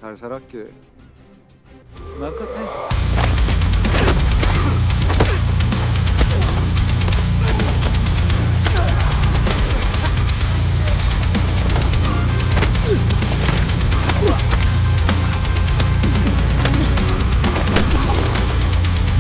잘 살았게. 나 끝에.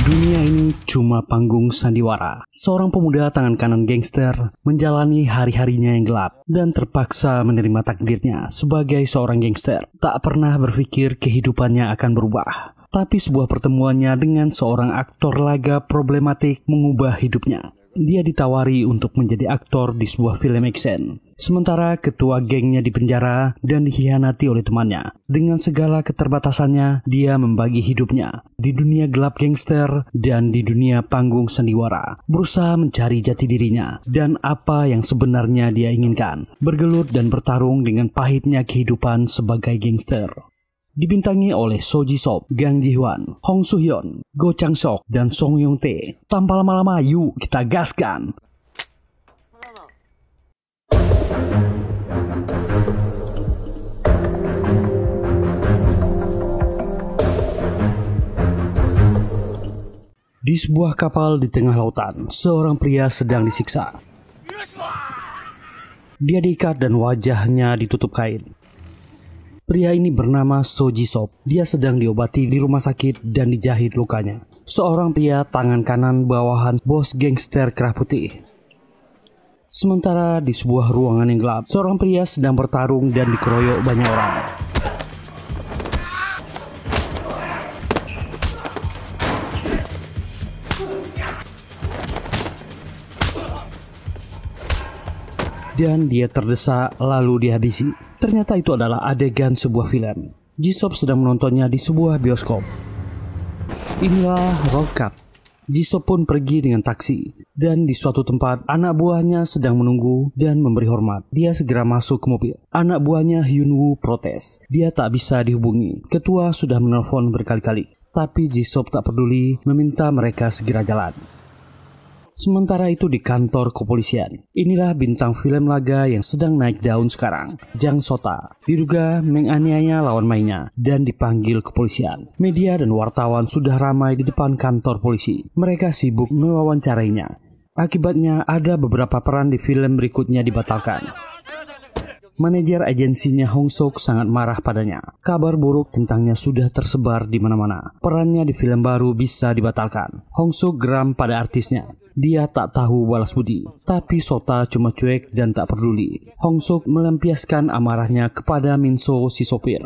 Dunia ini cuma panggung sandiwara. Seorang pemuda tangan kanan gangster menjalani hari-harinya yang gelap dan terpaksa menerima takdirnya sebagai seorang gangster. Tak pernah berpikir kehidupannya akan berubah. Tapi sebuah pertemuannya dengan seorang aktor laga problematik mengubah hidupnya. Dia ditawari untuk menjadi aktor di sebuah film action. Sementara ketua gengnya dipenjara dan dikhianati oleh temannya. Dengan segala keterbatasannya, dia membagi hidupnya di dunia gelap gangster dan di dunia panggung sandiwara. Berusaha mencari jati dirinya dan apa yang sebenarnya dia inginkan. Bergelut dan bertarung dengan pahitnya kehidupan sebagai gangster. Dibintangi oleh So Ji Sop, Gang Ji Hwan, Hong Soo Hyun, Go Chang Sok, dan Song Yong Tae. Tanpa lama-lama, yuk kita gaskan! Di sebuah kapal di tengah lautan, seorang pria sedang disiksa. Dia diikat dan wajahnya ditutup kain. Pria ini bernama So Ji Sop. Dia sedang diobati di rumah sakit dan dijahit lukanya. Seorang pria tangan kanan bawahan bos gangster kerah putih. Sementara di sebuah ruangan yang gelap, seorang pria sedang bertarung dan dikeroyok banyak orang. Dan dia terdesak lalu dihabisi. Ternyata itu adalah adegan sebuah film. Ji Sop sedang menontonnya di sebuah bioskop. Inilah roll cut. Ji Sop pun pergi dengan taksi. Dan di suatu tempat, anak buahnya sedang menunggu dan memberi hormat. Dia segera masuk ke mobil. Anak buahnya Hyun Woo protes. Dia tak bisa dihubungi. Ketua sudah menelpon berkali-kali. Tapi Ji Sop tak peduli, meminta mereka segera jalan. Sementara itu di kantor kepolisian, inilah bintang film laga yang sedang naik daun sekarang, Jang Sota. Diduga menganiaya lawan mainnya dan dipanggil kepolisian. Media dan wartawan sudah ramai di depan kantor polisi. Mereka sibuk mewawancarainya. Akibatnya ada beberapa peran di film berikutnya dibatalkan. Manajer agensinya Hong Sok sangat marah padanya. Kabar buruk tentangnya sudah tersebar di mana-mana. Perannya di film baru bisa dibatalkan. Hong Sok geram pada artisnya. Dia tak tahu balas budi, tapi Sota cuma cuek dan tak peduli. Hong Sok melampiaskan amarahnya kepada Min So si sopir.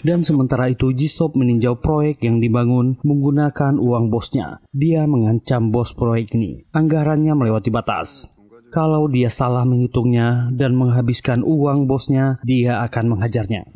Dan sementara itu Ji Sop meninjau proyek yang dibangun menggunakan uang bosnya. Dia mengancam bos proyek ini. Anggarannya melewati batas. Kalau dia salah menghitungnya dan menghabiskan uang bosnya, dia akan menghajarnya.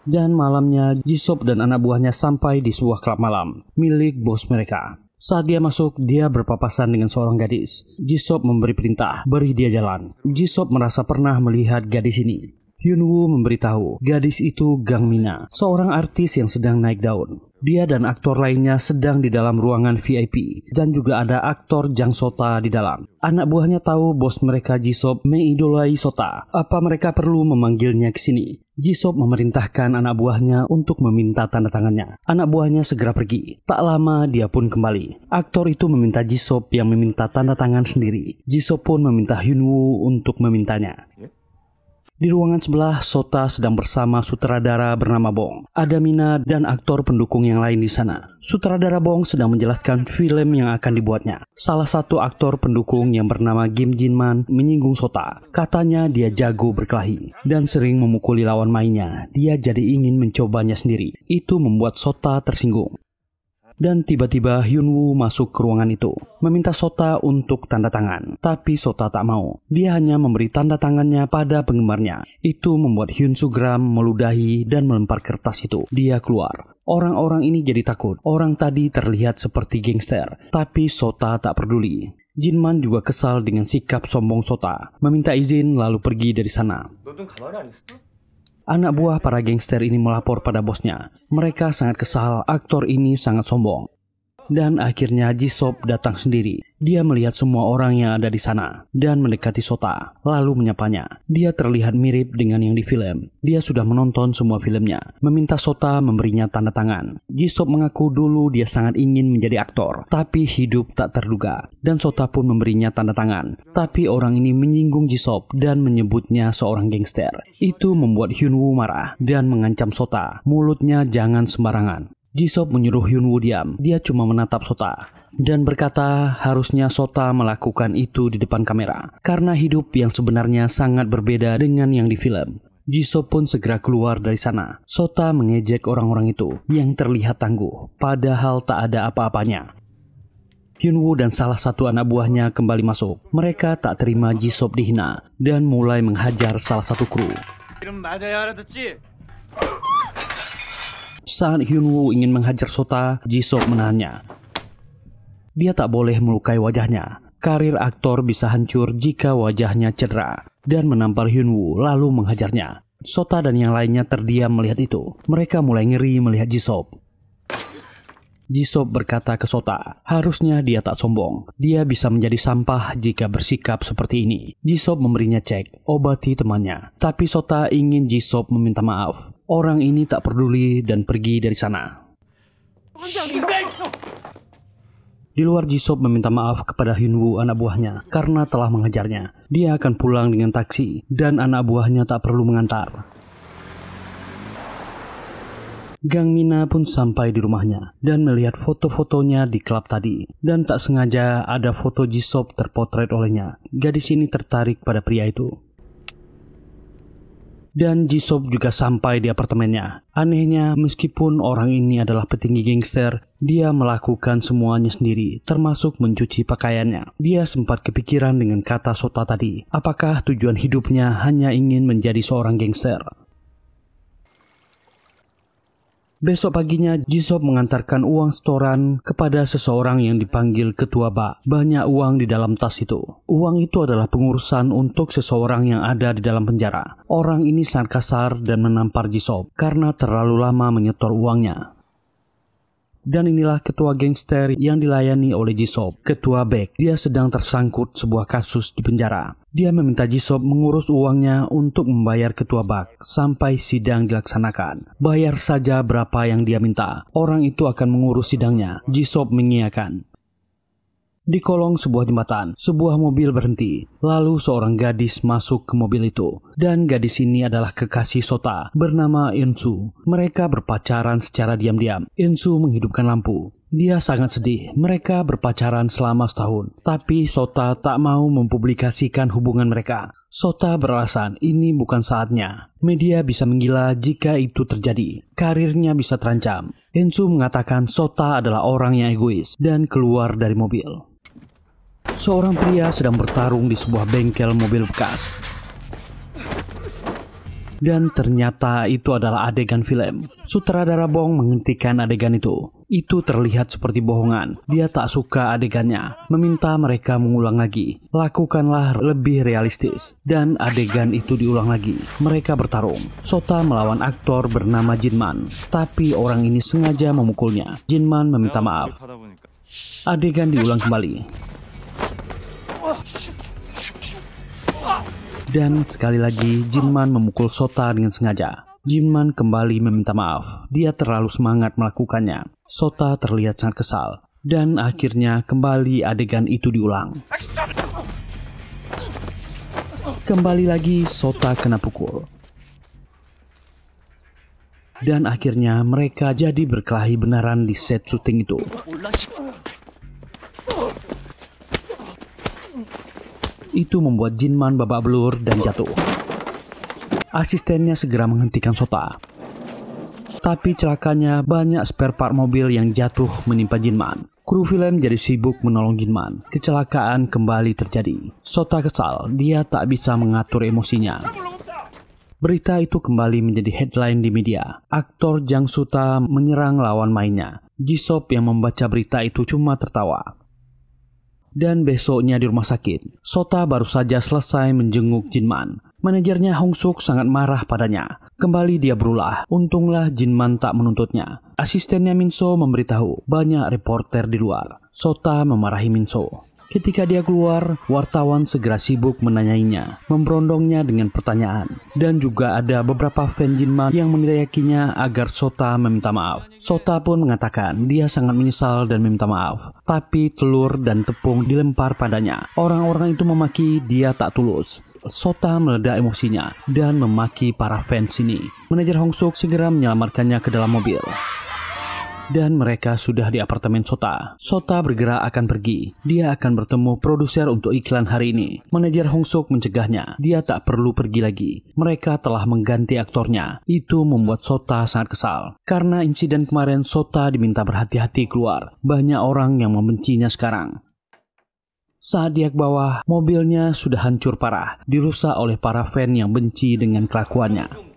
Dan malamnya, Ji Sop dan anak buahnya sampai di sebuah klub malam milik bos mereka. Saat dia masuk, dia berpapasan dengan seorang gadis. Ji Sop memberi perintah, beri dia jalan. Ji Sop merasa pernah melihat gadis ini. Hyun Woo memberitahu, gadis itu Gang Mina, seorang artis yang sedang naik daun. Dia dan aktor lainnya sedang di dalam ruangan VIP, dan juga ada aktor Jang Sota di dalam. Anak buahnya tahu bos mereka Ji Sop mengidolai Sota. Apa mereka perlu memanggilnya ke sini? Ji Sop memerintahkan anak buahnya untuk meminta tanda tangannya. Anak buahnya segera pergi. Tak lama dia pun kembali. Aktor itu meminta Ji Sop yang meminta tanda tangan sendiri. Ji Sop pun meminta Hyun Woo untuk memintanya. Di ruangan sebelah, Sota sedang bersama sutradara bernama Bong. Ada Mina dan aktor pendukung yang lain di sana. Sutradara Bong sedang menjelaskan film yang akan dibuatnya. Salah satu aktor pendukung yang bernama Kim Jin Man menyinggung Sota. Katanya dia jago berkelahi dan sering memukuli lawan mainnya. Dia jadi ingin mencobanya sendiri. Itu membuat Sota tersinggung. Dan tiba-tiba Hyun Woo masuk ke ruangan itu, meminta Sota untuk tanda tangan. Tapi Sota tak mau. Dia hanya memberi tanda tangannya pada penggemarnya. Itu membuat Hyun Soo geram, meludahi, dan melempar kertas itu. Dia keluar. Orang-orang ini jadi takut. Orang tadi terlihat seperti gangster, tapi Sota tak peduli. Jin Man juga kesal dengan sikap sombong Sota, meminta izin lalu pergi dari sana. Anak buah para gangster ini melapor pada bosnya. Mereka sangat kesal, aktor ini sangat sombong. Dan akhirnya Ji Sop datang sendiri. Dia melihat semua orang yang ada di sana dan mendekati Sota, lalu menyapanya. Dia terlihat mirip dengan yang di film. Dia sudah menonton semua filmnya, meminta Sota memberinya tanda tangan. Jisoo mengaku dulu dia sangat ingin menjadi aktor, tapi hidup tak terduga. Dan Sota pun memberinya tanda tangan. Tapi orang ini menyinggung Jisoo dan menyebutnya seorang gangster. Itu membuat Hyunwoo marah dan mengancam Sota, mulutnya jangan sembarangan. Jisoo menyuruh Hyunwoo diam. Dia cuma menatap Sota dan berkata harusnya Sota melakukan itu di depan kamera karena hidup yang sebenarnya sangat berbeda dengan yang di film. Jisoo pun segera keluar dari sana. Sota mengejek orang-orang itu yang terlihat tangguh, padahal tak ada apa-apanya. Hyunwoo dan salah satu anak buahnya kembali masuk. Mereka tak terima Jisoo dihina dan mulai menghajar salah satu kru. Saat Hyunwoo ingin menghajar Sota, Jisoo menahannya. Dia tak boleh melukai wajahnya. Karir aktor bisa hancur jika wajahnya cedera. Dan menampar Hyunwoo lalu menghajarnya. Sota dan yang lainnya terdiam melihat itu. Mereka mulai ngeri melihat Jisoo. Jisoo berkata ke Sota, harusnya dia tak sombong. Dia bisa menjadi sampah jika bersikap seperti ini. Jisoo memberinya cek, obati temannya. Tapi Sota ingin Jisoo meminta maaf. Orang ini tak peduli dan pergi dari sana. Di luar, Jisoo meminta maaf kepada Hyunwoo anak buahnya karena telah menghajarnya. Dia akan pulang dengan taksi dan anak buahnya tak perlu mengantar. Gang Mina pun sampai di rumahnya dan melihat foto-fotonya di klub tadi. Dan tak sengaja ada foto Jisoo terpotret olehnya. Gadis ini tertarik pada pria itu. Dan Jisoo juga sampai di apartemennya. Anehnya, meskipun orang ini adalah petinggi gangster, dia melakukan semuanya sendiri, termasuk mencuci pakaiannya. Dia sempat kepikiran dengan kata Sota tadi. Apakah tujuan hidupnya hanya ingin menjadi seorang gangster? Besok paginya, Jisoo mengantarkan uang setoran kepada seseorang yang dipanggil ketua bak. Banyak uang di dalam tas itu. Uang itu adalah pengurusan untuk seseorang yang ada di dalam penjara. Orang ini sangat kasar dan menampar Jisoo karena terlalu lama menyetor uangnya. Dan inilah ketua gangster yang dilayani oleh Jisoo, ketua Baek. Dia sedang tersangkut sebuah kasus di penjara. Dia meminta Jisoo mengurus uangnya untuk membayar ketua Baek sampai sidang dilaksanakan. Bayar saja berapa yang dia minta. Orang itu akan mengurus sidangnya. Jisoo mengiyakan. Di kolong sebuah jembatan, sebuah mobil berhenti. Lalu seorang gadis masuk ke mobil itu. Dan gadis ini adalah kekasih Sota bernama Insu. Mereka berpacaran secara diam-diam. Insu menghidupkan lampu. Dia sangat sedih. Mereka berpacaran selama setahun. Tapi Sota tak mau mempublikasikan hubungan mereka. Sota beralasan ini bukan saatnya. Media bisa menggila jika itu terjadi. Karirnya bisa terancam. Insu mengatakan Sota adalah orang yang egois dan keluar dari mobil. Seorang pria sedang bertarung di sebuah bengkel mobil bekas. Dan ternyata itu adalah adegan film. Sutradara Bong menghentikan adegan itu. Itu terlihat seperti bohongan. Dia tak suka adegannya. Meminta mereka mengulang lagi. Lakukanlah lebih realistis. Dan adegan itu diulang lagi. Mereka bertarung. Sota melawan aktor bernama Jinman. Tapi orang ini sengaja memukulnya. Jinman meminta maaf. Adegan diulang kembali. Dan sekali lagi Jinman memukul Sota dengan sengaja. Jinman kembali meminta maaf. Dia terlalu semangat melakukannya. Sota terlihat sangat kesal. Dan akhirnya kembali adegan itu diulang. Kembali lagi Sota kena pukul. Dan akhirnya mereka jadi berkelahi benaran di set syuting itu. Itu membuat Jinman babak belur dan jatuh. Asistennya segera menghentikan Sota. Tapi celakanya banyak spare part mobil yang jatuh menimpa Jinman. Kru film jadi sibuk menolong Jinman. Kecelakaan kembali terjadi. Sota kesal, dia tak bisa mengatur emosinya. Berita itu kembali menjadi headline di media. Aktor Jang Suta menyerang lawan mainnya. Jisoo yang membaca berita itu cuma tertawa. Dan besoknya di rumah sakit, Sota baru saja selesai menjenguk Jinman. Manajernya Hong Suk sangat marah padanya. Kembali dia berulah. Untunglah Jinman tak menuntutnya. Asistennya Minso memberitahu banyak reporter di luar. Sota memarahi Minso. Ketika dia keluar, wartawan segera sibuk menanyainya, memberondongnya dengan pertanyaan. Dan juga ada beberapa fan Jinma yang meneriakinya agar Sota meminta maaf. Sota pun mengatakan dia sangat menyesal dan meminta maaf. Tapi telur dan tepung dilempar padanya. Orang-orang itu memaki dia tak tulus. Sota meledak emosinya dan memaki para fans ini. Manajer Hongsuk segera menyelamatkannya ke dalam mobil. Dan mereka sudah di apartemen Sota. Sota bergerak akan pergi. Dia akan bertemu produser untuk iklan hari ini. Manajer Hongsuk mencegahnya. Dia tak perlu pergi lagi. Mereka telah mengganti aktornya. Itu membuat Sota sangat kesal. Karena insiden kemarin Sota diminta berhati-hati keluar. Banyak orang yang membencinya sekarang. Saat dia ke bawah, mobilnya sudah hancur parah. Dirusak oleh para fan yang benci dengan kelakuannya.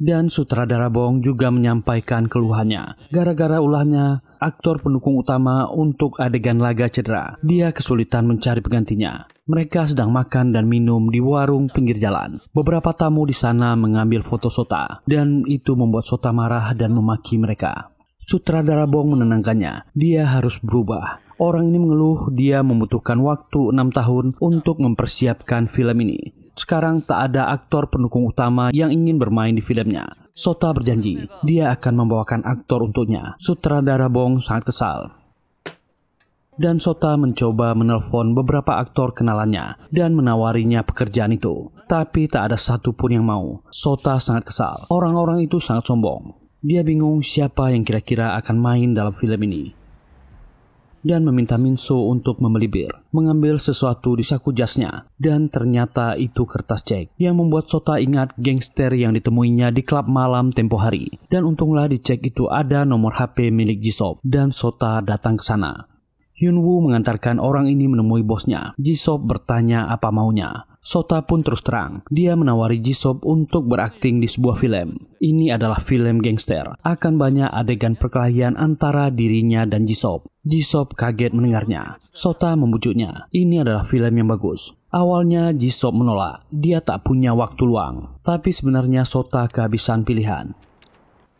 Dan sutradara Bong juga menyampaikan keluhannya. Gara-gara ulahnya, aktor pendukung utama untuk adegan laga cedera. Dia kesulitan mencari penggantinya. Mereka sedang makan dan minum di warung pinggir jalan. Beberapa tamu di sana mengambil foto Sota. Dan itu membuat Sota marah dan memaki mereka. Sutradara Bong menenangkannya. Dia harus berubah. Orang ini mengeluh dia membutuhkan waktu 6 tahun untuk mempersiapkan film ini. Sekarang tak ada aktor pendukung utama yang ingin bermain di filmnya. Sota berjanji, dia akan membawakan aktor untuknya. Sutradara Bong sangat kesal. Dan Sota mencoba menelpon beberapa aktor kenalannya dan menawarinya pekerjaan itu. Tapi tak ada satupun yang mau. Sota sangat kesal. Orang-orang itu sangat sombong. Dia bingung siapa yang kira-kira akan main dalam film ini. Dan meminta Minso untuk membeli bir, mengambil sesuatu di saku jasnya, dan ternyata itu kertas cek yang membuat Sota ingat gangster yang ditemuinya di klub malam tempo hari. Dan untunglah di cek itu ada nomor HP milik Jisop, dan Sota datang ke sana. Hyunwoo mengantarkan orang ini menemui bosnya. Jisop bertanya apa maunya. Sota pun terus terang, dia menawari Jisop untuk berakting di sebuah film. Ini adalah film gangster. Akan banyak adegan perkelahian antara dirinya dan Jisop. Jisop kaget mendengarnya. Sota membujuknya. Ini adalah film yang bagus. Awalnya Jisop menolak. Dia tak punya waktu luang. Tapi sebenarnya Sota kehabisan pilihan.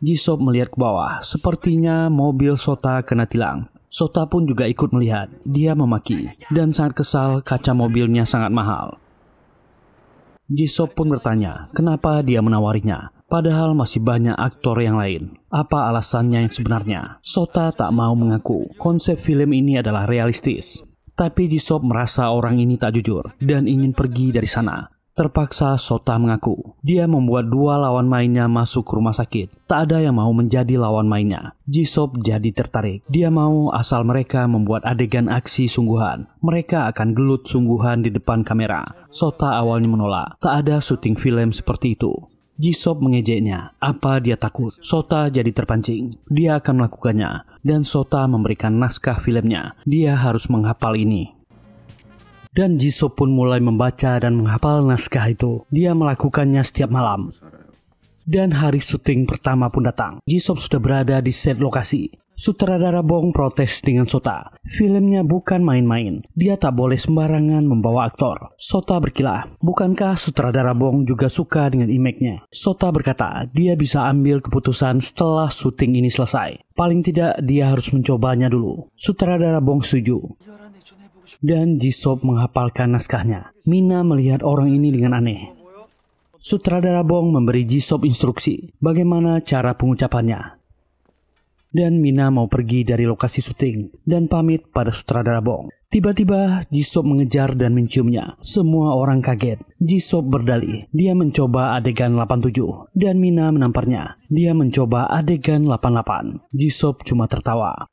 Jisop melihat ke bawah. Sepertinya mobil Sota kena tilang. Sota pun juga ikut melihat. Dia memaki. Dan sangat kesal kaca mobilnya sangat mahal. Jisop pun bertanya, kenapa dia menawarinya? Padahal masih banyak aktor yang lain. Apa alasannya yang sebenarnya? Sota tak mau mengaku. Konsep film ini adalah realistis. Tapi Jisop merasa orang ini tak jujur dan ingin pergi dari sana. Terpaksa Sota mengaku. Dia membuat 2 lawan mainnya masuk ke rumah sakit. Tak ada yang mau menjadi lawan mainnya. Jisop jadi tertarik. Dia mau asal mereka membuat adegan aksi sungguhan. Mereka akan gelut sungguhan di depan kamera. Sota awalnya menolak. Tak ada syuting film seperti itu. Jisop mengejeknya. Apa dia takut? Sota jadi terpancing. Dia akan melakukannya. Dan Sota memberikan naskah filmnya. Dia harus menghafal ini. Dan Jisop pun mulai membaca dan menghafal naskah itu. Dia melakukannya setiap malam. Dan hari syuting pertama pun datang. Jisop sudah berada di set lokasi. Sutradara Bong protes dengan Sota. Filmnya bukan main-main. Dia tak boleh sembarangan membawa aktor. Sota berkilah. Bukankah sutradara Bong juga suka dengan image-nya? Sota berkata, dia bisa ambil keputusan setelah syuting ini selesai. Paling tidak dia harus mencobanya dulu. Sutradara Bong setuju. Dan Jisop menghafalkan naskahnya. Mina melihat orang ini dengan aneh. Sutradara Bong memberi Jisop instruksi bagaimana cara pengucapannya. Dan Mina mau pergi dari lokasi syuting dan pamit pada sutradara Bong. Tiba-tiba Jisop mengejar dan menciumnya. Semua orang kaget. Jisop berdalih. Dia mencoba adegan 87 dan Mina menamparnya. Dia mencoba adegan 88. Jisop cuma tertawa.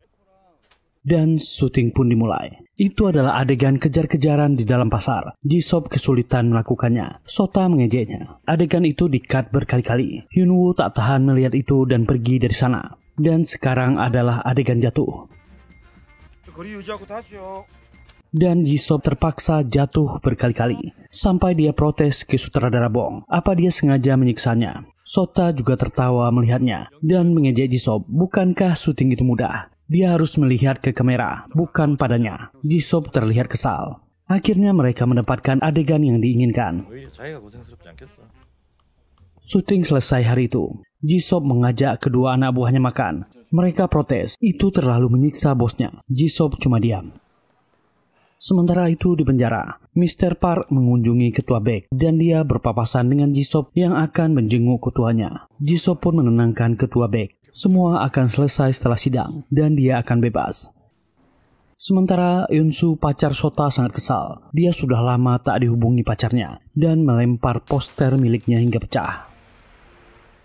Dan syuting pun dimulai. Itu adalah adegan kejar-kejaran di dalam pasar. Jisop kesulitan melakukannya. Sota mengejeknya. Adegan itu di-cut berkali-kali. Hyunwoo tak tahan melihat itu dan pergi dari sana. Dan sekarang adalah adegan jatuh. Dan Jisop terpaksa jatuh berkali-kali. Sampai dia protes ke sutradara Bong. Apa dia sengaja menyiksanya? Sota juga tertawa melihatnya. Dan mengejek Jisop. Bukankah syuting itu mudah? Dia harus melihat ke kamera, bukan padanya. Jisop terlihat kesal. Akhirnya mereka mendapatkan adegan yang diinginkan. Syuting selesai hari itu. Jisop mengajak kedua anak buahnya makan. Mereka protes, itu terlalu menyiksa bosnya. Jisoo cuma diam. Sementara itu di penjara, Mr. Park mengunjungi ketua Beck dan dia berpapasan dengan Jisoo yang akan menjenguk ketuanya. Jisoo pun menenangkan ketua Beck. Semua akan selesai setelah sidang dan dia akan bebas. Sementara Eunsu, pacar Sota, sangat kesal. Dia sudah lama tak dihubungi pacarnya dan melempar poster miliknya hingga pecah.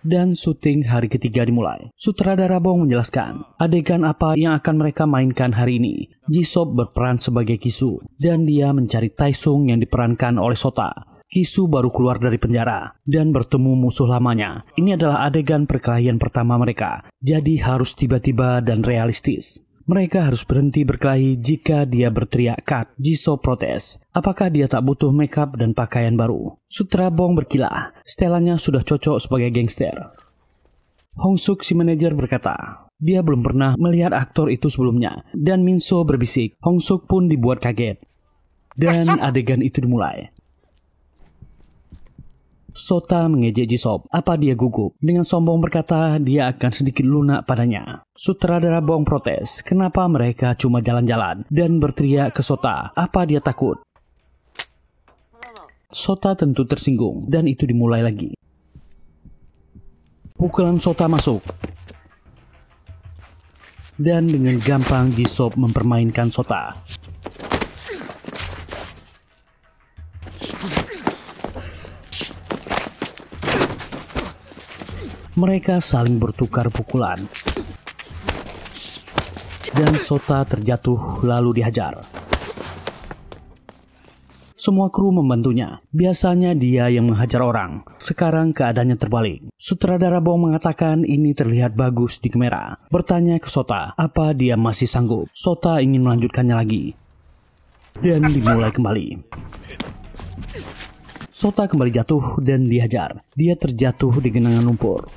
Dan syuting hari ketiga dimulai. Sutradara Bong menjelaskan adegan apa yang akan mereka mainkan hari ini. Jisoo berperan sebagai Kisu dan dia mencari Taesung yang diperankan oleh Sota. Kisu baru keluar dari penjara dan bertemu musuh lamanya. Ini adalah adegan perkelahian pertama mereka, jadi harus tiba-tiba dan realistis. Mereka harus berhenti berkelahi jika dia berteriak cut. Jisoo protes. Apakah dia tak butuh makeup dan pakaian baru? Sutradara Bong berkilah. Setelannya sudah cocok sebagai gangster. Hong Suk, si manajer, berkata, dia belum pernah melihat aktor itu sebelumnya. Dan Minso berbisik. Hong Suk pun dibuat kaget. Dan adegan itu dimulai. Sota mengejek Jisoo. Apa dia gugup? Dengan sombong berkata dia akan sedikit lunak padanya. Sutradara Bong protes. Kenapa mereka cuma jalan-jalan dan berteriak ke Sota? Apa dia takut? Sota tentu tersinggung dan itu dimulai lagi. Pukulan Sota masuk. Dan dengan gampang Jisoo mempermainkan Sota. Mereka saling bertukar pukulan. Dan Sota terjatuh lalu dihajar. Semua kru membantunya. Biasanya dia yang menghajar orang. Sekarang keadaannya terbalik. Sutradara Bong mengatakan ini terlihat bagus di kamera. Bertanya ke Sota, apa dia masih sanggup? Sota ingin melanjutkannya lagi. Dan dimulai kembali. Sota kembali jatuh dan dihajar. Dia terjatuh di genangan lumpur.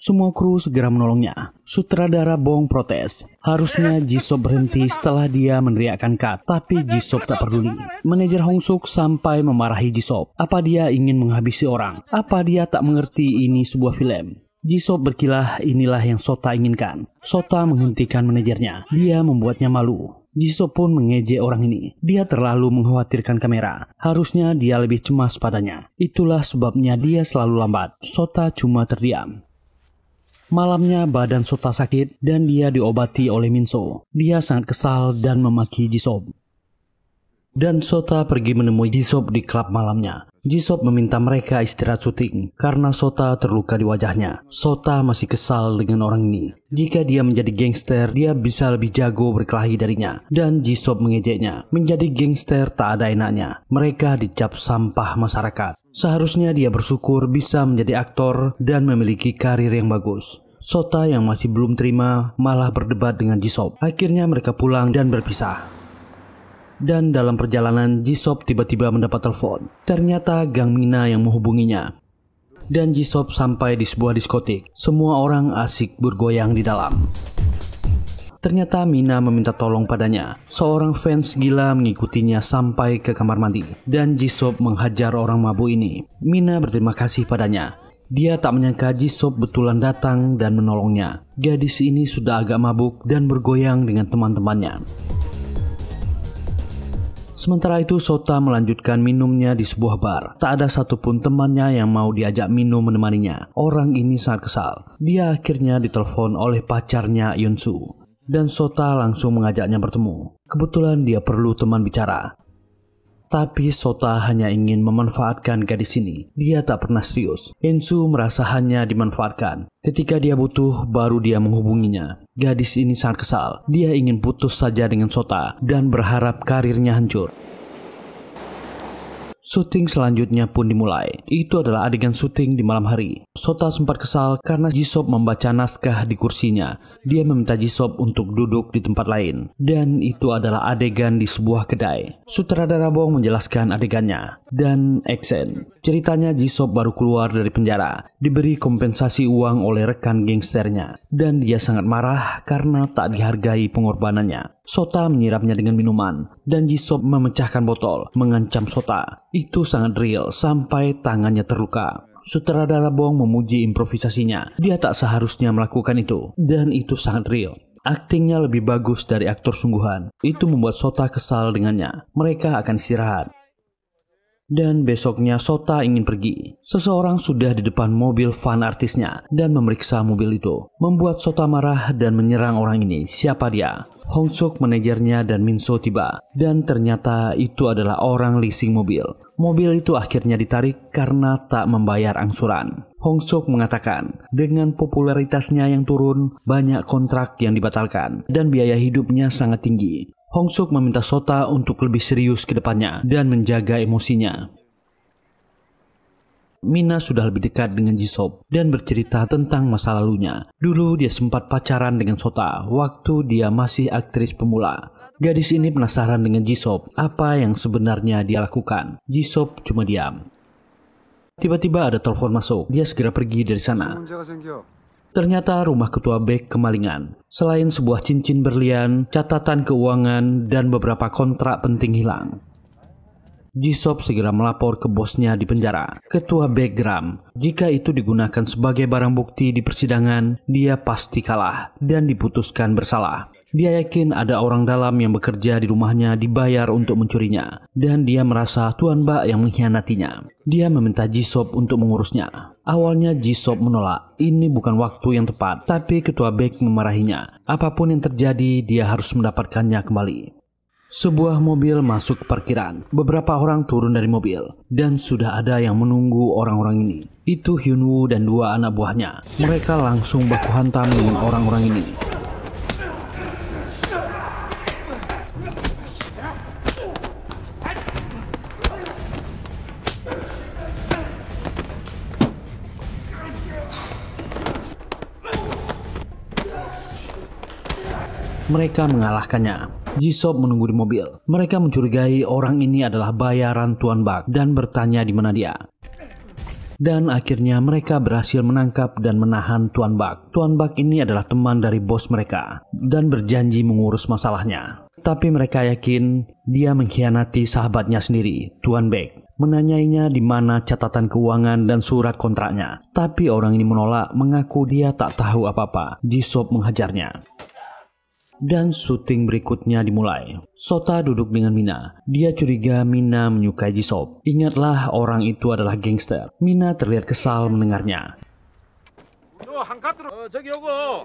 Semua kru segera menolongnya. Sutradara Bong protes. Harusnya Jisoo berhenti setelah dia meneriakkan cut, tapi Jisoo tak peduli. Manajer Hong Suk sampai memarahi Jisoo. Apa dia ingin menghabisi orang? Apa dia tak mengerti ini sebuah film? Jisoo berkilah, inilah yang Sota inginkan. Sota menghentikan manajernya. Dia membuatnya malu. Jisoo pun mengejek orang ini. Dia terlalu mengkhawatirkan kamera. Harusnya dia lebih cemas padanya. Itulah sebabnya dia selalu lambat. Sota cuma terdiam. Malamnya badan Sota sakit dan dia diobati oleh Minso. Dia sangat kesal dan memaki Jisoo. Dan Sota pergi menemui Jisoo di klub malamnya. Jisoo meminta mereka istirahat syuting karena Sota terluka di wajahnya. Sota masih kesal dengan orang ini. Jika dia menjadi gangster, dia bisa lebih jago berkelahi darinya. Dan Jisoo mengejeknya. Menjadi gangster tak ada enaknya. Mereka dicap sampah masyarakat. Seharusnya dia bersyukur bisa menjadi aktor dan memiliki karir yang bagus. Sota yang masih belum terima malah berdebat dengan Jisoo. Akhirnya mereka pulang dan berpisah. Dan dalam perjalanan Jisoo tiba-tiba mendapat telepon. Ternyata Gang Mina yang menghubunginya. Dan Jisoo sampai di sebuah diskotik. Semua orang asik bergoyang di dalam. Ternyata Mina meminta tolong padanya. Seorang fans gila mengikutinya sampai ke kamar mandi. Dan Jisoo menghajar orang mabuk ini. Mina berterima kasih padanya. Dia tak menyangka Jisoo betulan datang dan menolongnya. Gadis ini sudah agak mabuk dan bergoyang dengan teman-temannya. Sementara itu Sota melanjutkan minumnya di sebuah bar. Tak ada satupun temannya yang mau diajak minum menemaninya. Orang ini sangat kesal. Dia akhirnya ditelepon oleh pacarnya Eunsu. Dan Sota langsung mengajaknya bertemu. Kebetulan dia perlu teman bicara. Tapi Sota hanya ingin memanfaatkan gadis ini. Dia tak pernah serius. Eunsu merasa hanya dimanfaatkan. Ketika dia butuh, baru dia menghubunginya. Gadis ini sangat kesal. Dia ingin putus saja dengan Sota dan berharap karirnya hancur. Syuting selanjutnya pun dimulai. Itu adalah adegan syuting di malam hari. Sota sempat kesal karena Jisoo membaca naskah di kursinya. Dia meminta Jisoo untuk duduk di tempat lain. Dan itu adalah adegan di sebuah kedai. Sutradara Bong menjelaskan adegannya. Dan action. Ceritanya Jisoo baru keluar dari penjara. Diberi kompensasi uang oleh rekan gangsternya. Dan dia sangat marah karena tak dihargai pengorbanannya. Sota menyiramnya dengan minuman. Dan Jisoo memecahkan botol, mengancam Sota. Itu sangat real sampai tangannya terluka. Sutradara Bong memuji improvisasinya. Dia tak seharusnya melakukan itu, dan itu sangat real. Aktingnya lebih bagus dari aktor sungguhan. Itu membuat Sota kesal dengannya. Mereka akan istirahat. Dan besoknya Sota ingin pergi. Seseorang sudah di depan mobil van artisnya dan memeriksa mobil itu. Membuat Sota marah dan menyerang orang ini. Siapa dia? Hong Suk, manajernya, dan Min So tiba. Dan ternyata itu adalah orang leasing mobil. Mobil itu akhirnya ditarik karena tak membayar angsuran. Hong Suk mengatakan, dengan popularitasnya yang turun, banyak kontrak yang dibatalkan dan biaya hidupnya sangat tinggi. Hong Suk meminta Sota untuk lebih serius ke depannya dan menjaga emosinya. Mina sudah lebih dekat dengan Jisop dan bercerita tentang masa lalunya. Dulu dia sempat pacaran dengan Sota waktu dia masih aktris pemula. Gadis ini penasaran dengan Jisop, apa yang sebenarnya dia lakukan. Jisop cuma diam. Tiba-tiba ada telepon masuk, dia segera pergi dari sana. Ternyata rumah ketua Baek kemalingan. Selain sebuah cincin berlian, catatan keuangan, dan beberapa kontrak penting hilang. Jisop segera melapor ke bosnya di penjara. Ketua Baek geram. Jika itu digunakan sebagai barang bukti di persidangan, dia pasti kalah dan diputuskan bersalah. Dia yakin ada orang dalam yang bekerja di rumahnya dibayar untuk mencurinya. Dan dia merasa Tuan Bak yang mengkhianatinya. Dia meminta Jisop untuk mengurusnya. Awalnya Jisop menolak. Ini bukan waktu yang tepat. Tapi Ketua Baek memarahinya. Apapun yang terjadi, dia harus mendapatkannya kembali. Sebuah mobil masuk ke parkiran. Beberapa orang turun dari mobil. Dan sudah ada yang menunggu orang-orang ini. Itu Hyunwoo dan dua anak buahnya. Mereka langsung baku hantam dengan orang-orang ini. Mereka mengalahkannya. Jisop menunggu di mobil. Mereka mencurigai orang ini adalah bayaran Tuan Bak dan bertanya di mana dia. Dan akhirnya mereka berhasil menangkap dan menahan Tuan Bak. Tuan Bak ini adalah teman dari bos mereka dan berjanji mengurus masalahnya. Tapi mereka yakin dia mengkhianati sahabatnya sendiri, Tuan Baek. Menanyainya di mana catatan keuangan dan surat kontraknya. Tapi orang ini menolak, mengaku dia tak tahu apa-apa. Jisop menghajarnya. Dan syuting berikutnya dimulai. Sota duduk dengan Mina. Dia curiga Mina menyukai Jisop. Ingatlah orang itu adalah gangster. Mina terlihat kesal mendengarnya.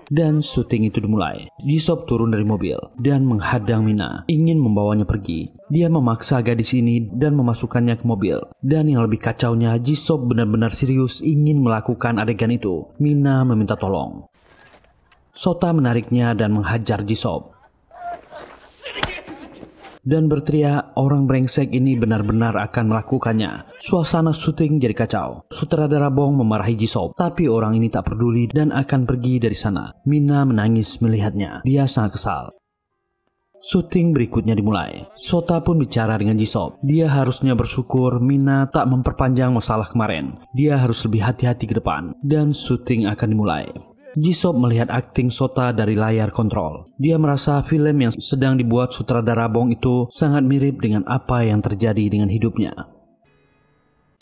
Dan syuting itu dimulai. Jisop turun dari mobil dan menghadang Mina, ingin membawanya pergi. Dia memaksa gadis ini dan memasukkannya ke mobil. Dan yang lebih kacaunya, Jisop benar-benar serius ingin melakukan adegan itu. Mina meminta tolong. Sota menariknya dan menghajar Jisop. Dan berteriak, orang brengsek ini benar-benar akan melakukannya. Suasana syuting jadi kacau. Sutradara Bong memarahi Jisop, tapi orang ini tak peduli dan akan pergi dari sana. Mina menangis melihatnya. Dia sangat kesal. Syuting berikutnya dimulai. Sota pun bicara dengan Jisop. Dia harusnya bersyukur Mina tak memperpanjang masalah kemarin. Dia harus lebih hati-hati ke depan. Dan syuting akan dimulai. Jisop melihat akting Sota dari layar kontrol. Dia merasa film yang sedang dibuat sutradara Bong itu sangat mirip dengan apa yang terjadi dengan hidupnya.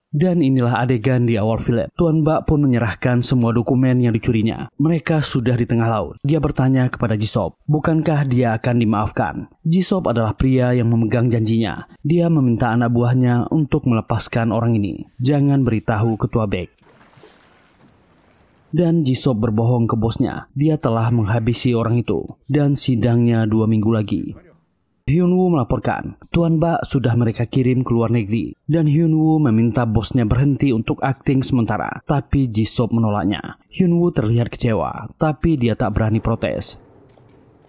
Dan inilah adegan di awal film. Tuan Bak pun menyerahkan semua dokumen yang dicurinya. Mereka sudah di tengah laut. Dia bertanya kepada Jisop, bukankah dia akan dimaafkan? Jisop adalah pria yang memegang janjinya. Dia meminta anak buahnya untuk melepaskan orang ini. Jangan beritahu Ketua Baek. Dan Jisop berbohong ke bosnya. Dia telah menghabisi orang itu. Dan sidangnya 2 minggu lagi. Hyunwoo melaporkan, Tuan Bak sudah mereka kirim ke luar negeri. Dan Hyunwoo meminta bosnya berhenti untuk akting sementara. Tapi Jisop menolaknya. Hyunwoo terlihat kecewa, tapi dia tak berani protes.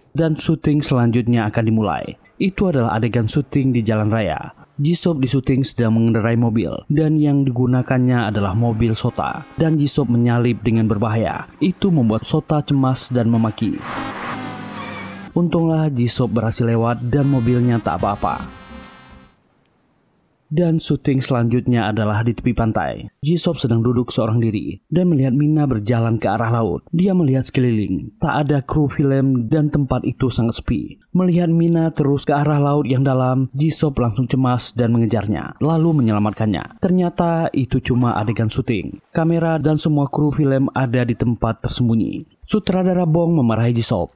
Dan syuting selanjutnya akan dimulai. Itu adalah adegan syuting di jalan raya. Jisop di syuting sedang mengendarai mobil dan yang digunakannya adalah mobil Sota. Dan Jisop menyalip dengan berbahaya. Itu membuat Sota cemas dan memaki. Untunglah Jisop berhasil lewat dan mobilnya tak apa-apa. Dan syuting selanjutnya adalah di tepi pantai. Jisoo sedang duduk seorang diri dan melihat Mina berjalan ke arah laut. Dia melihat sekeliling, tak ada kru film dan tempat itu sangat sepi. Melihat Mina terus ke arah laut yang dalam, Jisoo langsung cemas dan mengejarnya, lalu menyelamatkannya. Ternyata itu cuma adegan syuting. Kamera dan semua kru film ada di tempat tersembunyi. Sutradara Bong memarahi Jisoo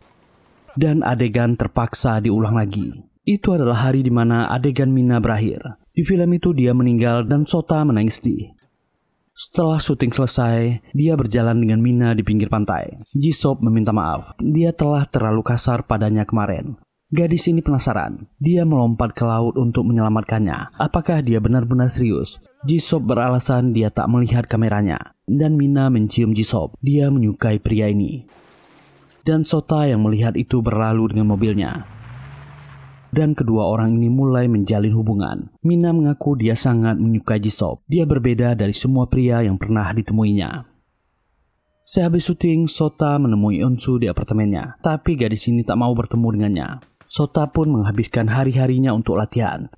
dan adegan terpaksa diulang lagi. Itu adalah hari di mana adegan Mina berakhir. Di film itu dia meninggal dan Sota menangis sedih. Setelah syuting selesai, dia berjalan dengan Mina di pinggir pantai. Jisoo meminta maaf, dia telah terlalu kasar padanya kemarin. Gadis ini penasaran, dia melompat ke laut untuk menyelamatkannya. Apakah dia benar-benar serius? Jisoo beralasan dia tak melihat kameranya. Dan Mina mencium Jisoo, dia menyukai pria ini. Dan Sota yang melihat itu berlalu dengan mobilnya. Dan kedua orang ini mulai menjalin hubungan. Mina mengaku dia sangat menyukai Jisoo. Dia berbeda dari semua pria yang pernah ditemuinya. Sehabis syuting, Sota menemui Eunsu di apartemennya. Tapi gadis ini tak mau bertemu dengannya. Sota pun menghabiskan hari-harinya untuk latihan.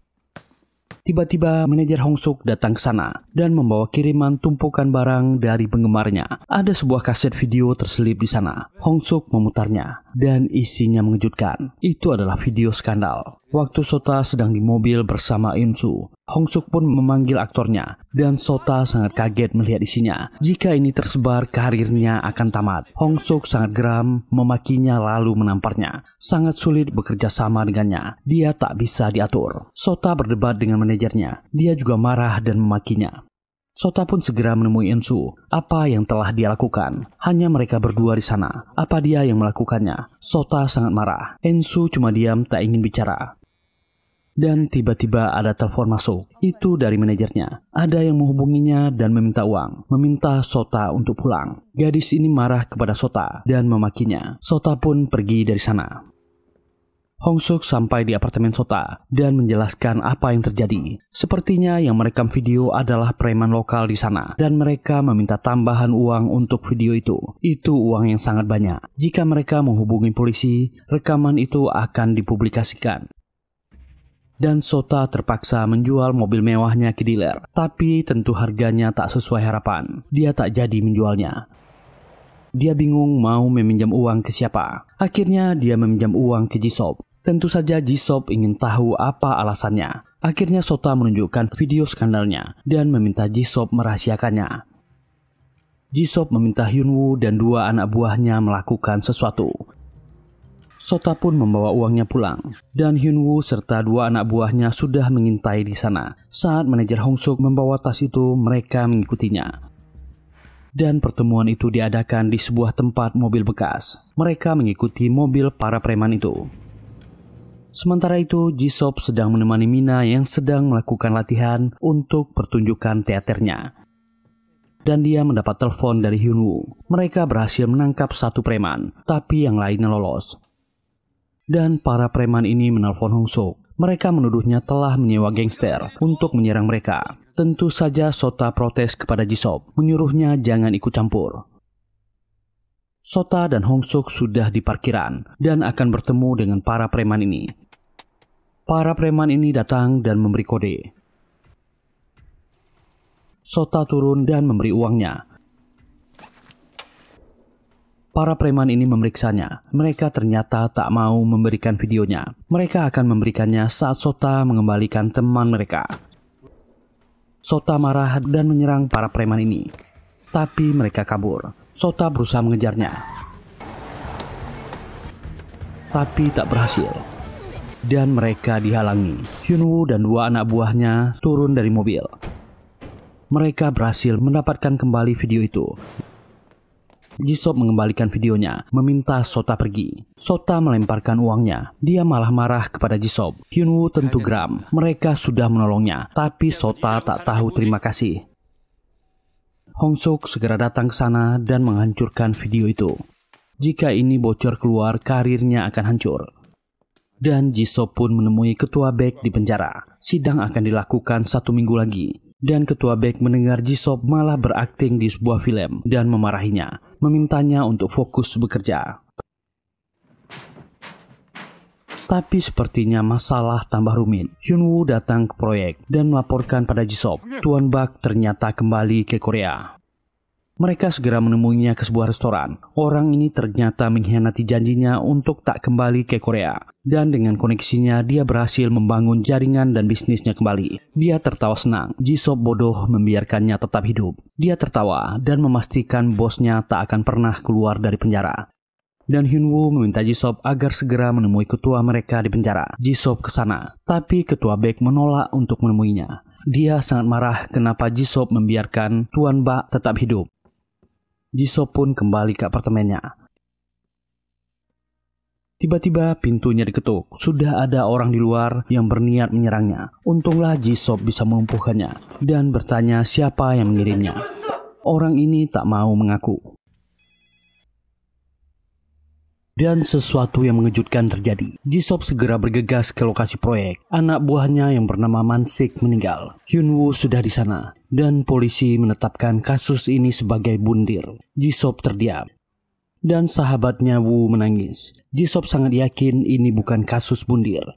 Tiba-tiba manajer Hongsuk datang ke sana dan membawa kiriman tumpukan barang dari penggemarnya. Ada sebuah kaset video terselip di sana. Hongsuk memutarnya dan isinya mengejutkan. Itu adalah video skandal. Waktu Sota sedang di mobil bersama Eunsu, Hongsuk pun memanggil aktornya dan Sota sangat kaget melihat isinya. Jika ini tersebar, karirnya akan tamat. Hongsuk sangat geram, memakinya lalu menamparnya. Sangat sulit bekerja sama dengannya. Dia tak bisa diatur. Sota berdebat dengan manajernya. Dia juga marah dan memakinya. Sota pun segera menemui Eunsu. Apa yang telah dia lakukan? Hanya mereka berdua di sana. Apa dia yang melakukannya? Sota sangat marah. Eunsu cuma diam, tak ingin bicara. Dan tiba-tiba ada telepon masuk. Itu dari manajernya. Ada yang menghubunginya dan meminta uang. Meminta Sota untuk pulang. Gadis ini marah kepada Sota dan memakinya. Sota pun pergi dari sana. Hongsuk sampai di apartemen Sota dan menjelaskan apa yang terjadi. Sepertinya yang merekam video adalah preman lokal di sana dan mereka meminta tambahan uang untuk video itu. Itu uang yang sangat banyak. Jika mereka menghubungi polisi, rekaman itu akan dipublikasikan. Dan Sota terpaksa menjual mobil mewahnya ke dealer. Tapi tentu harganya tak sesuai harapan. Dia tak jadi menjualnya. Dia bingung mau meminjam uang ke siapa. Akhirnya dia meminjam uang ke Jisoo. Tentu saja Jisoo ingin tahu apa alasannya. Akhirnya Sota menunjukkan video skandalnya dan meminta Jisoo merahasiakannya. Jisoo meminta Hyunwoo dan dua anak buahnya melakukan sesuatu. Sota pun membawa uangnya pulang, dan Hyunwoo serta dua anak buahnya sudah mengintai di sana. Saat manajer Hongsuk membawa tas itu, mereka mengikutinya. Dan pertemuan itu diadakan di sebuah tempat mobil bekas. Mereka mengikuti mobil para preman itu. Sementara itu, Jisoo sedang menemani Mina yang sedang melakukan latihan untuk pertunjukan teaternya. Dan dia mendapat telepon dari Hyunwoo. Mereka berhasil menangkap satu preman, tapi yang lainnya lolos. Dan para preman ini menelpon Hongsuk. Mereka menuduhnya telah menyewa gangster untuk menyerang mereka. Tentu saja Sota protes kepada Jisoo, menyuruhnya jangan ikut campur. Sota dan Hongsuk sudah di parkiran dan akan bertemu dengan para preman ini. Para preman ini datang dan memberi kode. Sota turun dan memberi uangnya. Para preman ini memeriksanya. Mereka ternyata tak mau memberikan videonya. Mereka akan memberikannya saat Sota mengembalikan teman mereka. Sota marah dan menyerang para preman ini. Tapi mereka kabur. Sota berusaha mengejarnya. Tapi tak berhasil. Dan mereka dihalangi. Hyunwoo dan dua anak buahnya turun dari mobil. Mereka berhasil mendapatkan kembali video itu. Jisoo mengembalikan videonya, meminta Sota pergi. Sota melemparkan uangnya. Dia malah marah kepada Jisoo. Hyunwoo tentu geram. Mereka sudah menolongnya, tapi Sota tak tahu terima kasih. Hongsuk segera datang ke sana dan menghancurkan video itu. Jika ini bocor keluar, karirnya akan hancur. Dan Jisoo pun menemui ketua BEK di penjara. Sidang akan dilakukan 1 minggu lagi. Dan ketua BEK mendengar Jisoo malah berakting di sebuah film dan memarahinya, memintanya untuk fokus bekerja. Tapi sepertinya masalah tambah rumit. Hyunwoo datang ke proyek dan melaporkan pada Jisop. Tuan Bak ternyata kembali ke Korea. Mereka segera menemuinya ke sebuah restoran. Orang ini ternyata mengkhianati janjinya untuk tak kembali ke Korea. Dan dengan koneksinya, dia berhasil membangun jaringan dan bisnisnya kembali. Dia tertawa senang. Jisop bodoh membiarkannya tetap hidup. Dia tertawa dan memastikan bosnya tak akan pernah keluar dari penjara. Dan Hyunwoo meminta Jisop agar segera menemui ketua mereka di penjara. Jisop ke sana, tapi ketua Baek menolak untuk menemuinya. Dia sangat marah kenapa Jisop membiarkan Tuan Bak tetap hidup. Jisop pun kembali ke apartemennya. Tiba-tiba pintunya diketuk. Sudah ada orang di luar yang berniat menyerangnya. Untunglah Jisop bisa melumpuhkannya dan bertanya siapa yang mengirimnya. Orang ini tak mau mengaku. Dan sesuatu yang mengejutkan terjadi. Jisop segera bergegas ke lokasi proyek. Anak buahnya yang bernama Mansik meninggal. Hyunwoo sudah di sana dan polisi menetapkan kasus ini sebagai bundir. Jisop terdiam. Dan sahabatnya Woo menangis. Jisop sangat yakin ini bukan kasus bundir.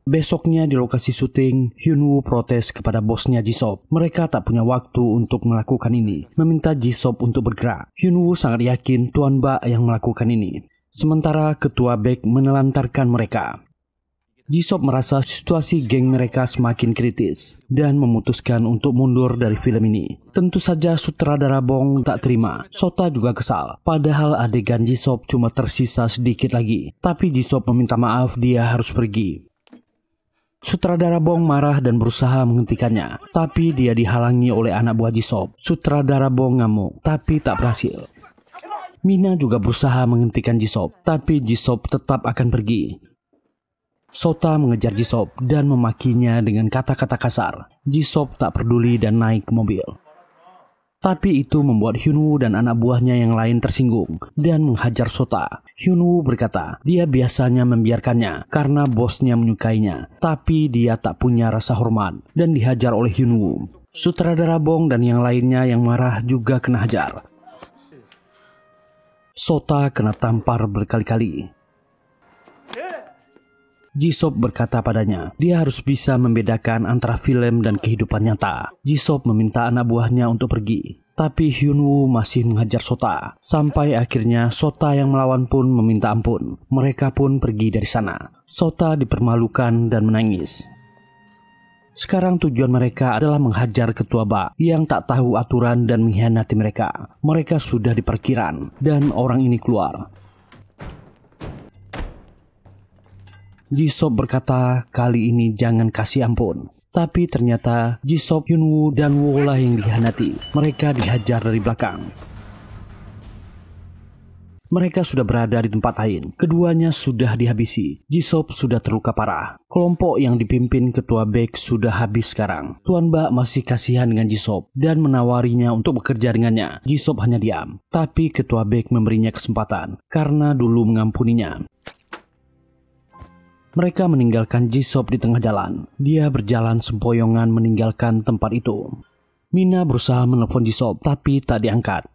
Besoknya di lokasi syuting, Hyunwoo protes kepada bosnya Jisop. Mereka tak punya waktu untuk melakukan ini, meminta Jisop untuk bergerak. Hyunwoo sangat yakin Tuan Bak yang melakukan ini. Sementara ketua Baek menelantarkan mereka. Jisop merasa situasi geng mereka semakin kritis dan memutuskan untuk mundur dari film ini. Tentu saja sutradara Bong tak terima. Sota juga kesal. Padahal adegan Jisop cuma tersisa sedikit lagi. Tapi Jisop meminta maaf, dia harus pergi. Sutradara Bong marah dan berusaha menghentikannya, tapi dia dihalangi oleh anak buah Jisop. Sutradara Bong ngamuk, tapi tak berhasil. Mina juga berusaha menghentikan Jisop, tapi Jisop tetap akan pergi. Sota mengejar Jisop dan memakinya dengan kata-kata kasar. Jisop tak peduli dan naik ke mobil. Tapi itu membuat Hyunwoo dan anak buahnya yang lain tersinggung dan menghajar Sota. Hyunwoo berkata dia biasanya membiarkannya karena bosnya menyukainya, tapi dia tak punya rasa hormat dan dihajar oleh Hyunwoo. Sutradara Bong dan yang lainnya yang marah juga kena hajar. Sota kena tampar berkali-kali. Jisop berkata padanya, dia harus bisa membedakan antara film dan kehidupan nyata. Jisop meminta anak buahnya untuk pergi, tapi Hyunwoo masih menghajar Sota. Sampai akhirnya Sota yang melawan pun meminta ampun. Mereka pun pergi dari sana. Sota dipermalukan dan menangis. Sekarang tujuan mereka adalah menghajar ketua Bak yang tak tahu aturan dan mengkhianati mereka. Mereka sudah di parkiran dan orang ini keluar. Jisop berkata kali ini jangan kasih ampun. Tapi ternyata Jisop, Hyunwoo, dan Woo lah yang dikhianati. Mereka dihajar dari belakang. Mereka sudah berada di tempat lain. Keduanya sudah dihabisi. Jisop sudah terluka parah. Kelompok yang dipimpin ketua Baek sudah habis sekarang. Tuan Bak masih kasihan dengan Jisop dan menawarinya untuk bekerja dengannya. Jisop hanya diam. Tapi ketua Baek memberinya kesempatan karena dulu mengampuninya. Mereka meninggalkan Jisop di tengah jalan. Dia berjalan sempoyongan meninggalkan tempat itu. Mina berusaha menelpon Jisop tapi tak diangkat.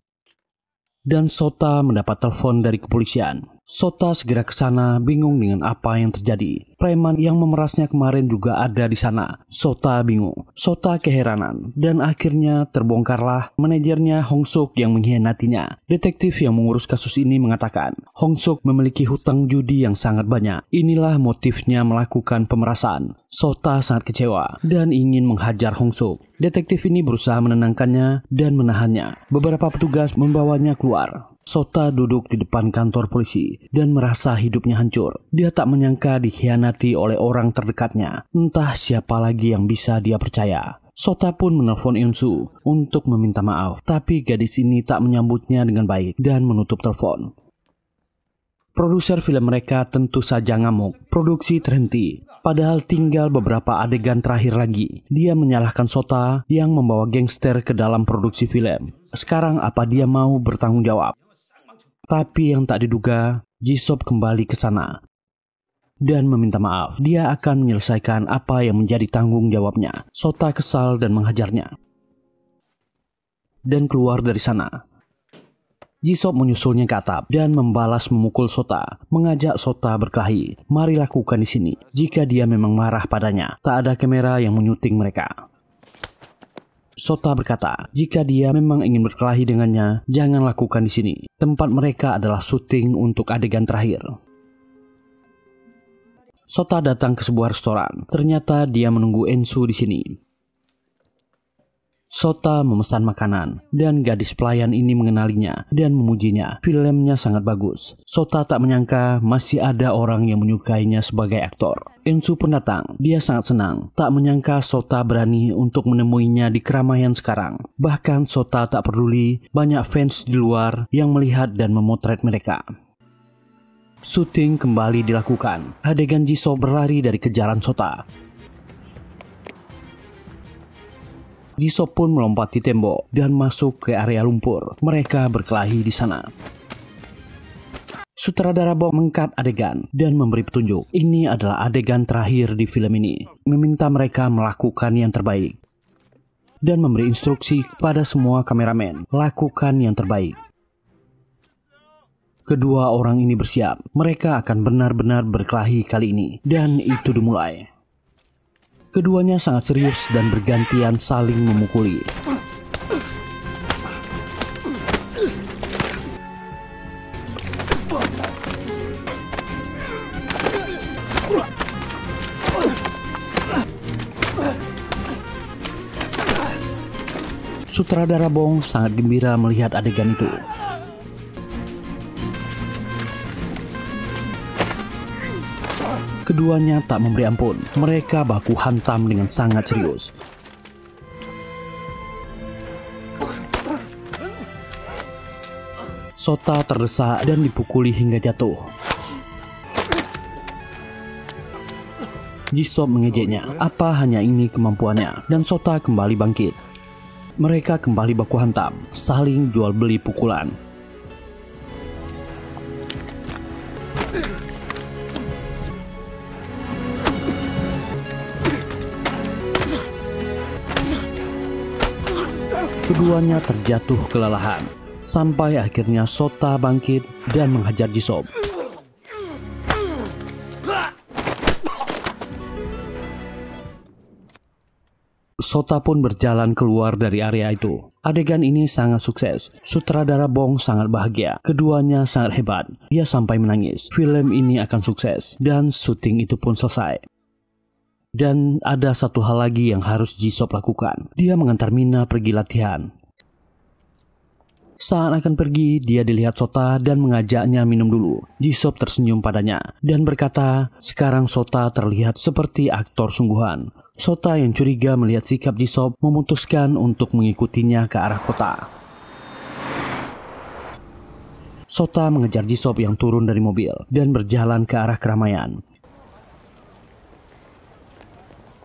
Dan Sota mendapat telepon dari kepolisian. Sota segera ke sana bingung dengan apa yang terjadi. Preman yang memerasnya kemarin juga ada di sana. Sota bingung. Sota keheranan. Dan akhirnya terbongkarlah manajernya Hong Suk yang mengkhianatinya. Detektif yang mengurus kasus ini mengatakan Hong Suk memiliki hutang judi yang sangat banyak. Inilah motifnya melakukan pemerasan. Sota sangat kecewa dan ingin menghajar Hong Suk. Detektif ini berusaha menenangkannya dan menahannya. Beberapa petugas membawanya keluar. Sota duduk di depan kantor polisi dan merasa hidupnya hancur. Dia tak menyangka dikhianati oleh orang terdekatnya. Entah siapa lagi yang bisa dia percaya. Sota pun menelpon Eunsu untuk meminta maaf, tapi gadis ini tak menyambutnya dengan baik dan menutup telepon. Produser film mereka tentu saja ngamuk. Produksi terhenti. Padahal tinggal beberapa adegan terakhir lagi. Dia menyalahkan Sota yang membawa gangster ke dalam produksi film. Sekarang apa dia mau bertanggung jawab? Tapi yang tak diduga, Jisop kembali ke sana dan meminta maaf. Dia akan menyelesaikan apa yang menjadi tanggung jawabnya. Sota kesal dan menghajarnya dan keluar dari sana. Jisoo menyusulnya ke atap dan membalas memukul Sota, mengajak Sota berkelahi. Mari lakukan di sini. Jika dia memang marah padanya, tak ada kamera yang menyuting mereka. Sota berkata, jika dia memang ingin berkelahi dengannya, jangan lakukan di sini. Tempat mereka adalah syuting untuk adegan terakhir. Sota datang ke sebuah restoran. Ternyata dia menunggu Ensu di sini. Sota memesan makanan dan gadis pelayan ini mengenalinya dan memujinya. Filmnya sangat bagus. Sota tak menyangka masih ada orang yang menyukainya sebagai aktor. Ensu pun datang. Dia sangat senang. Tak menyangka Sota berani untuk menemuinya di keramaian sekarang. Bahkan Sota tak peduli banyak fans di luar yang melihat dan memotret mereka. Syuting kembali dilakukan. Adegan Jisoo berlari dari kejaran Sota. Jisoo pun melompati tembok dan masuk ke area lumpur. Mereka berkelahi di sana. Sutradara Bong mengkat adegan dan memberi petunjuk. Ini adalah adegan terakhir di film ini. Meminta mereka melakukan yang terbaik. Dan memberi instruksi kepada semua kameramen. Lakukan yang terbaik. Kedua orang ini bersiap. Mereka akan benar-benar berkelahi kali ini. Dan itu dimulai. Keduanya sangat serius dan bergantian saling memukuli. Sutradara Bong sangat gembira melihat adegan itu. Keduanya tak memberi ampun. Mereka baku hantam dengan sangat serius. Sota terdesak dan dipukuli hingga jatuh. Jisoo mengejeknya. Apa hanya ini kemampuannya? Dan Sota kembali bangkit. Mereka kembali baku hantam, saling jual beli pukulan. Keduanya terjatuh kelelahan, sampai akhirnya Sota bangkit dan menghajar Jisoo. Sota pun berjalan keluar dari area itu. Adegan ini sangat sukses. Sutradara Bong sangat bahagia. Keduanya sangat hebat. Dia sampai menangis. Film ini akan sukses dan syuting itu pun selesai. Dan ada satu hal lagi yang harus Jisoo lakukan. Dia mengantar Mina pergi latihan. Saat akan pergi, dia dilihat Sota dan mengajaknya minum dulu. Jisoo tersenyum padanya dan berkata, sekarang Sota terlihat seperti aktor sungguhan. Sota yang curiga melihat sikap Jisoo memutuskan untuk mengikutinya ke arah kota. Sota mengejar Jisoo yang turun dari mobil dan berjalan ke arah keramaian.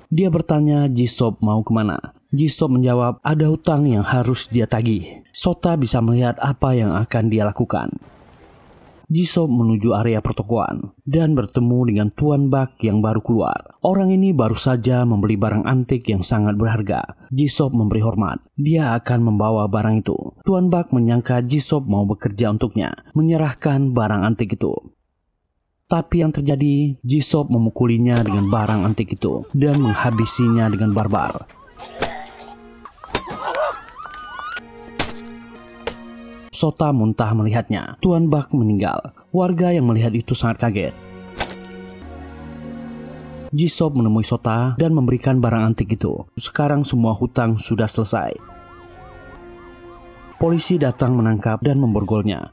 Dia bertanya Jisoo mau kemana. Jisoo menjawab ada hutang yang harus dia tagih. Sota bisa melihat apa yang akan dia lakukan. Jisoo menuju area pertokoan dan bertemu dengan Tuan Bak yang baru keluar. Orang ini baru saja membeli barang antik yang sangat berharga. Jisoo memberi hormat. Dia akan membawa barang itu. Tuan Bak menyangka Jisoo mau bekerja untuknya, menyerahkan barang antik itu. Tapi yang terjadi, Jisoo memukulinya dengan barang antik itu dan menghabisinya dengan barbar. Sota muntah melihatnya. Tuan Bak meninggal. Warga yang melihat itu sangat kaget. Jisoo menemui Sota dan memberikan barang antik itu. Sekarang semua hutang sudah selesai. Polisi datang menangkap dan memborgolnya.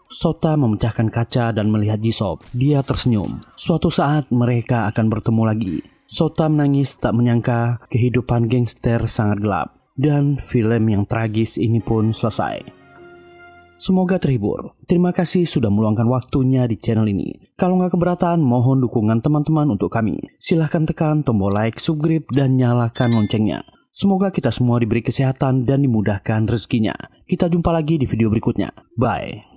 Sota memecahkan kaca dan melihat Jisoo. Dia tersenyum. Suatu saat mereka akan bertemu lagi. Sota menangis tak menyangka kehidupan gangster sangat gelap. Dan film yang tragis ini pun selesai. Semoga terhibur. Terima kasih sudah meluangkan waktunya di channel ini. Kalau nggak keberatan, mohon dukungan teman-teman untuk kami. Silahkan tekan tombol like, subscribe, dan nyalakan loncengnya. Semoga kita semua diberi kesehatan dan dimudahkan rezekinya. Kita jumpa lagi di video berikutnya. Bye.